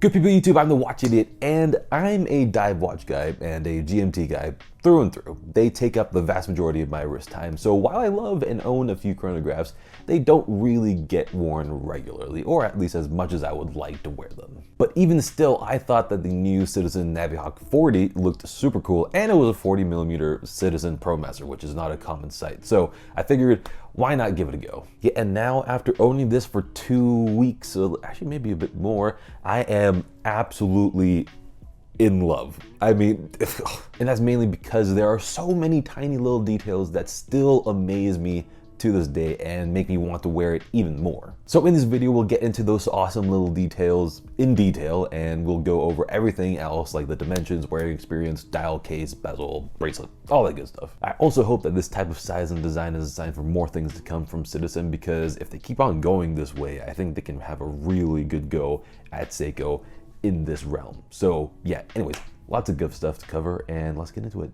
Good people YouTube, I'm the Watch Idiot, and I'm a dive watch guy and a GMT guy through and through. They take up the vast majority of my wrist time, so while I love and own a few chronographs, they don't really get worn regularly, or at least as much as I would like to wear them. But even still, I thought that the new Citizen Navihawk 40 looked super cool, and it was a 40mm Citizen ProMaster, which is not a common sight. So I figured, why not give it a go? Yeah, and now after owning this for 2 weeks, so actually maybe a bit more, I am absolutely in love. I mean, and that's mainly because there are so many tiny little details that still amaze me to this day and make me want to wear it even more. So in this video, we'll get into those awesome little details in detail, and we'll go over everything else like the dimensions, wearing experience, dial case, bezel, bracelet, all that good stuff. I also hope that this type of size and design is a sign for more things to come from Citizen, because if they keep on going this way, I think they can have a really good go at Seiko in this realm. So yeah, anyways, lots of good stuff to cover, and let's get into it.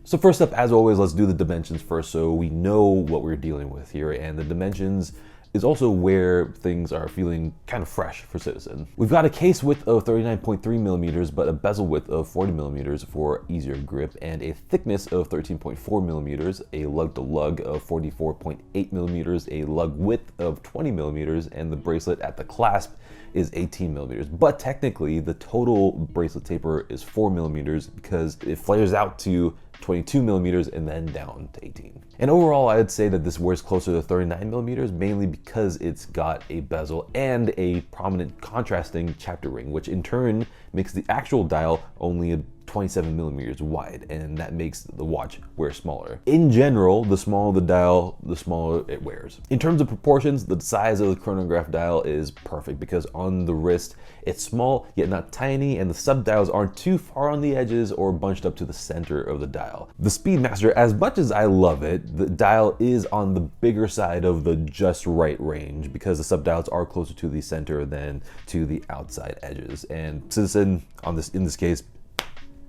So first up, as always, let's do the dimensions first so we know what we're dealing with here. And the dimensions is also where things are feeling kind of fresh for Citizen. We've got a case width of 39.3mm, but a bezel width of 40mm for easier grip, and a thickness of 13.4mm, a lug-to-lug of 44.8mm, a lug width of 20mm, and the bracelet at the clasp is 18mm. But technically, the total bracelet taper is 4mm because it flares out to 22mm and then down to 18. And overall, I'd say that this wears closer to 39mm, mainly because it's got a bezel and a prominent contrasting chapter ring, which in turn makes the actual dial only 27mm wide, and that makes the watch wear smaller. In general, the smaller the dial, the smaller it wears. In terms of proportions, the size of the chronograph dial is perfect because on the wrist, it's small yet not tiny, and the sub-dials aren't too far on the edges or bunched up to the center of the dial. The Speedmaster, as much as I love it, the dial is on the bigger side of the just right range because the sub-dials are closer to the center than to the outside edges. And Citizen, in this case,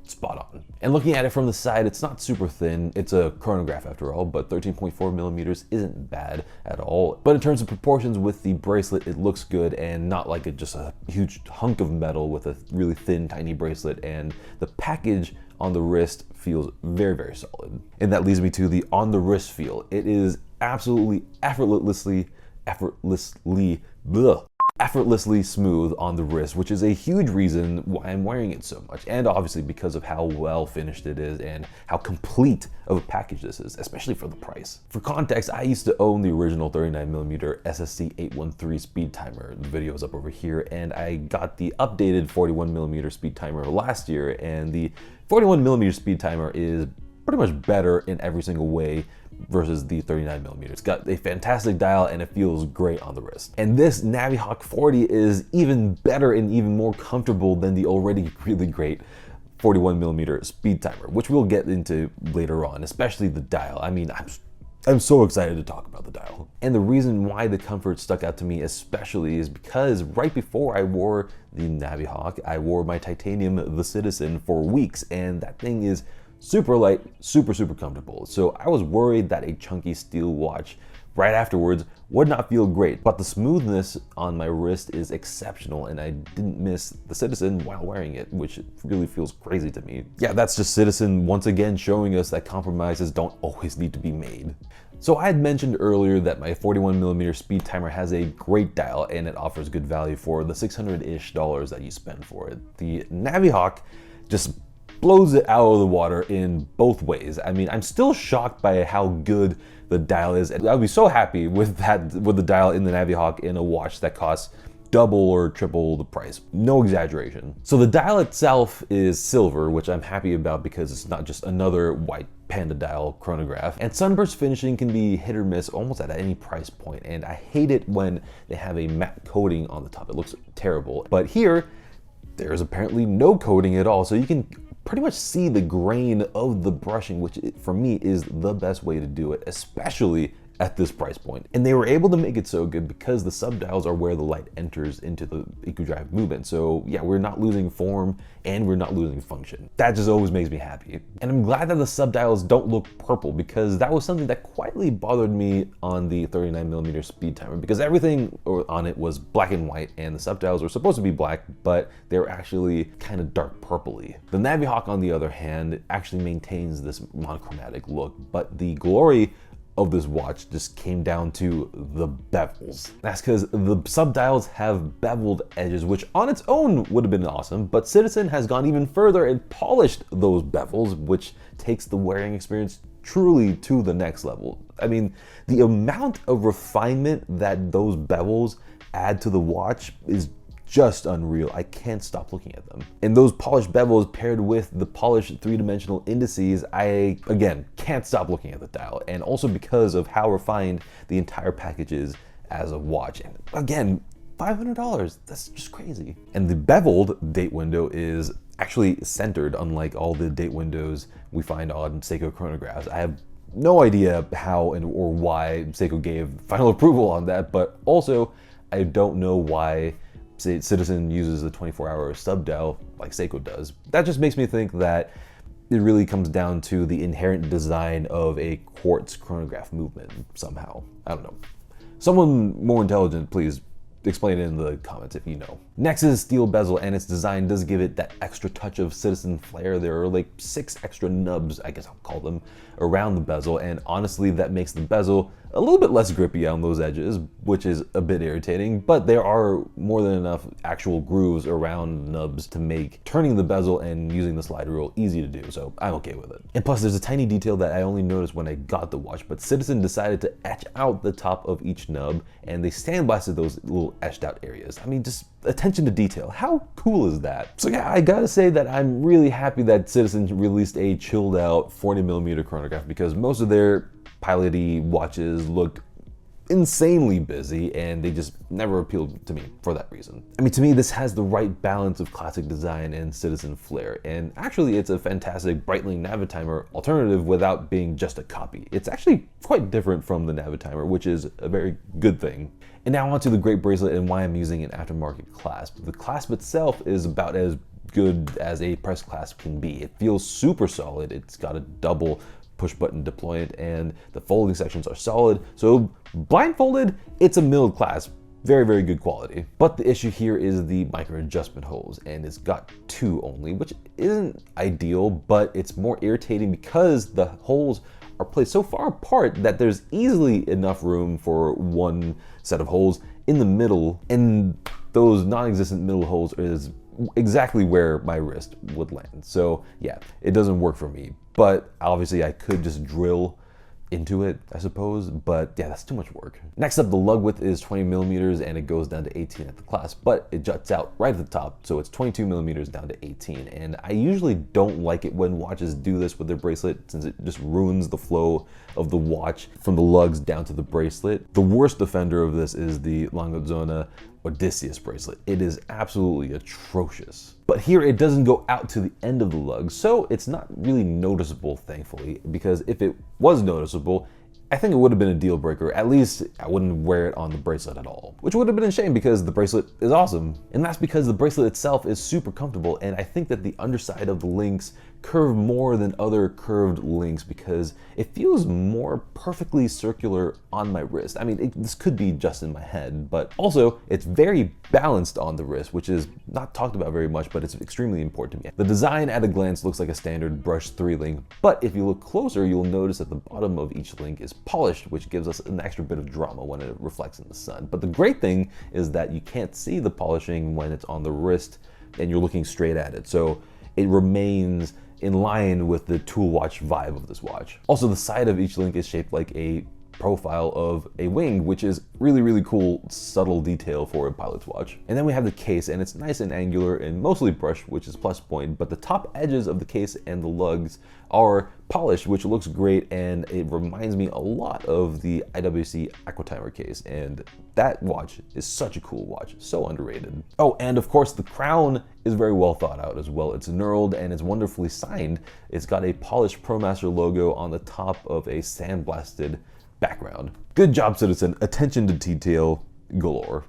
spot on. And looking at it from the side, it's not super thin. It's a chronograph after all, but 13.4mm isn't bad at all. But in terms of proportions with the bracelet, it looks good and not like just a huge hunk of metal with a really thin, tiny bracelet. And the package on the wrist feels very, very solid. And that leads me to the on the wrist feel. It is absolutely effortlessly smooth on the wrist, which is a huge reason why I'm wearing it so much, and obviously because of how well finished it is and how complete of a package this is, especially for the price. For context, I used to own the original 39mm SSC 813 Speedtimer. The video is up over here, and I got the updated 41mm Speedtimer last year, and the 41mm Speedtimer is pretty much better in every single way versus the 39mm. It's got a fantastic dial and it feels great on the wrist. And this Navihawk 40 is even better and even more comfortable than the already really great 41mm Speedtimer, which we'll get into later on, especially the dial. I mean, I'm so excited to talk about the dial. And the reason why the comfort stuck out to me especially is because right before I wore the Navihawk, I wore my titanium, the Citizen, for weeks, and that thing is super light, super comfortable. So I was worried that a chunky steel watch right afterwards would not feel great, but the smoothness on my wrist is exceptional, and I didn't miss the Citizen while wearing it, which really feels crazy to me. Yeah, that's just Citizen once again showing us that compromises don't always need to be made. So I had mentioned earlier that my 41mm Speedtimer has a great dial and it offers good value for the $600-ish that you spend for it. The Navihawk just blows it out of the water in both ways. I mean, I'm still shocked by how good the dial is, and I'll be so happy with the dial in the Navihawk in a watch that costs double or triple the price. No exaggeration. So the dial itself is silver, which I'm happy about because it's not just another white panda dial chronograph. And sunburst finishing can be hit or miss almost at any price point, and I hate it when they have a matte coating on the top. It looks terrible. But here, there's apparently no coating at all, so you can pretty much see the grain of the brushing, which for me is the best way to do it, especially at this price point. And they were able to make it so good because the subdials are where the light enters into the eco-drive movement. So yeah, we're not losing form and we're not losing function. That just always makes me happy. And I'm glad that the subdials don't look purple, because that was something that quietly bothered me on the 39mm Speedtimer, because everything on it was black and white and the subdials were supposed to be black, but they were actually kind of dark purpley. The Navihawk, on the other hand, actually maintains this monochromatic look, but the glory of this watch just came down to the bevels. That's because the subdials have beveled edges, which on its own would have been awesome, but Citizen has gone even further and polished those bevels, which takes the wearing experience truly to the next level. I mean, the amount of refinement that those bevels add to the watch is just unreal. I can't stop looking at them. And those polished bevels paired with the polished three-dimensional indices, I, again, can't stop looking at the dial. And also because of how refined the entire package is as a watch. And again, $500, that's just crazy. And the beveled date window is actually centered, unlike all the date windows we find on Seiko chronographs. I have no idea how and or why Seiko gave final approval on that, but also I don't know why Citizen uses a 24-hour subdial like Seiko does. That just makes me think that it really comes down to the inherent design of a quartz chronograph movement somehow. I don't know. Someone more intelligent, please explain it in the comments if you know. Next is steel bezel, and its design does give it that extra touch of Citizen flair. There are like 6 extra nubs, I guess I'll call them, around the bezel, and honestly that makes the bezel a little bit less grippy on those edges, which is a bit irritating, but there are more than enough actual grooves around nubs to make turning the bezel and using the slide rule easy to do, so I'm okay with it. And plus there's a tiny detail that I only noticed when I got the watch, but Citizen decided to etch out the top of each nub, and they sandblasted those little etched out areas. I mean, just attention to detail. How cool is that? So yeah, I gotta say that I'm really happy that Citizen released a chilled out 40mm chronograph, because most of their piloty watches look insanely busy and they just never appealed to me for that reason. I mean, to me, this has the right balance of classic design and Citizen flair, and actually it's a fantastic Breitling Navitimer alternative without being just a copy. It's actually quite different from the Navitimer, which is a very good thing. And now onto the great bracelet and why I'm using an aftermarket clasp. The clasp itself is about as good as a press clasp can be. It feels super solid. It's got a double push button deployment and the folding sections are solid. So blindfolded, it's a milled clasp. Very, very good quality. But the issue here is the micro adjustment holes, and it's got 2 only, which isn't ideal, but it's more irritating because the holes are placed so far apart that there's easily enough room for one set of holes in the middle, and those non-existent middle holes is exactly where my wrist would land. So yeah, it doesn't work for me, but obviously I could just drill into it, I suppose, but yeah, that's too much work. Next up, the lug width is 20mm and it goes down to 18 at the clasp, but it juts out right at the top, so it's 22mm down to 18. And I usually don't like it when watches do this with their bracelet, since it just ruins the flow of the watch from the lugs down to the bracelet. The worst offender of this is the Zona Odysseus bracelet. It is absolutely atrocious. But here it doesn't go out to the end of the lug, so it's not really noticeable, thankfully, because if it was noticeable, I think it would have been a deal breaker. At least I wouldn't wear it on the bracelet at all, which would have been a shame because the bracelet is awesome. And that's because the bracelet itself is super comfortable, and I think that the underside of the links curve more than other curved links because it feels more perfectly circular on my wrist. I mean, this could be just in my head, but also it's very balanced on the wrist, which is not talked about very much, but it's extremely important to me. The design at a glance looks like a standard brush 3 link, but if you look closer, you'll notice that the bottom of each link is polished, which gives us an extra bit of drama when it reflects in the sun. But the great thing is that you can't see the polishing when it's on the wrist and you're looking straight at it. So it remains in line with the tool watch vibe of this watch. Also, the side of each link is shaped like a profile of a wing, which is really, really cool, subtle detail for a pilot's watch. And then we have the case, and it's nice and angular and mostly brushed, which is a plus point, but the top edges of the case and the lugs are polished, which looks great, and it reminds me a lot of the IWC AQ4091 case, and that watch is such a cool watch, so underrated. Oh, and of course the crown is very well thought out as well. It's knurled and it's wonderfully signed. It's got a polished ProMaster logo on the top of a sandblasted background. Good job, Citizen. Attention to detail galore.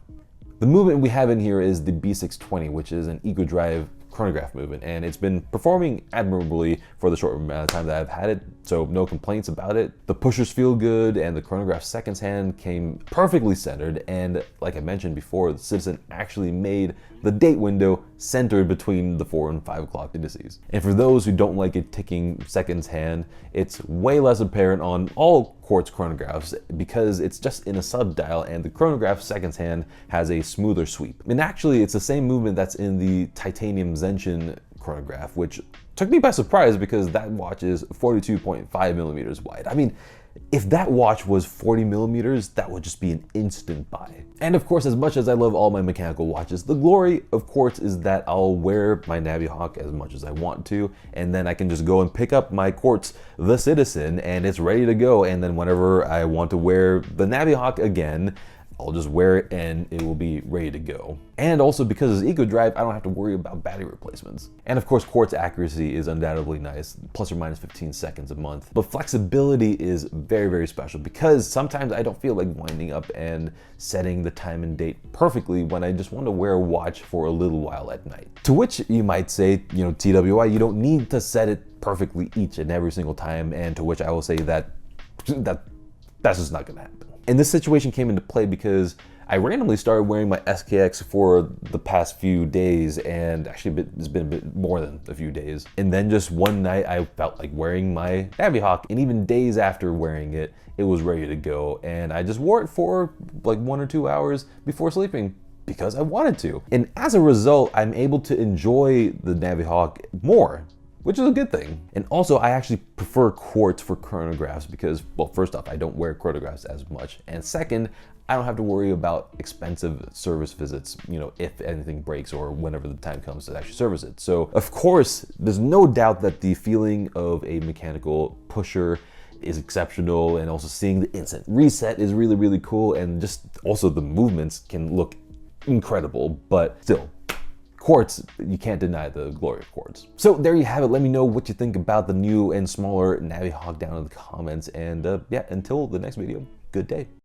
The movement we have in here is the B620, which is an eco-drive chronograph movement, and it's been performing admirably for the short amount of time that I've had it, so no complaints about it. The pushers feel good, and the chronograph seconds hand came perfectly centered, and like I mentioned before, the Citizen actually made the date window centered between the 4 and 5 o'clock indices. And for those who don't like it ticking seconds hand, it's way less apparent on all quartz chronographs because it's just in a sub-dial, and the chronograph seconds hand has a smoother sweep. And actually, it's the same movement that's in the titanium Zenshin chronograph, which took me by surprise because that watch is 42.5 millimeters wide. I mean, if that watch was 40 millimeters, that would just be an instant buy. And of course, as much as I love all my mechanical watches, the glory of quartz is that I'll wear my Navihawk as much as I want to, and then I can just go and pick up my quartz, the Citizen, and it's ready to go. And then whenever I want to wear the Navihawk again, I'll just wear it and it will be ready to go. And also because it's eco-drive, I don't have to worry about battery replacements. And of course, quartz accuracy is undoubtedly nice, plus or minus 15 seconds a month. But flexibility is very, very special because sometimes I don't feel like winding up and setting the time and date perfectly when I just want to wear a watch for a little while at night. To which you might say, you know, TWI, you don't need to set it perfectly each and every single time. And to which I will say that's just not gonna happen. And this situation came into play because I randomly started wearing my SKX for the past few days, and actually it's been a bit more than a few days. And then just one night I felt like wearing my Navihawk, and even days after wearing it, it was ready to go. And I just wore it for like 1 or 2 hours before sleeping because I wanted to. And as a result, I'm able to enjoy the Navihawk more, which is a good thing. And also, I actually prefer quartz for chronographs because, well, first off, I don't wear chronographs as much. And second, I don't have to worry about expensive service visits, you know, if anything breaks or whenever the time comes to actually service it. So, of course, there's no doubt that the feeling of a mechanical pusher is exceptional, and also seeing the instant reset is really, really cool. And just also the movements can look incredible, but still, quartz, you can't deny the glory of quartz. So there you have it. Let me know what you think about the new and smaller Navihawk down in the comments. And yeah, until the next video, good day.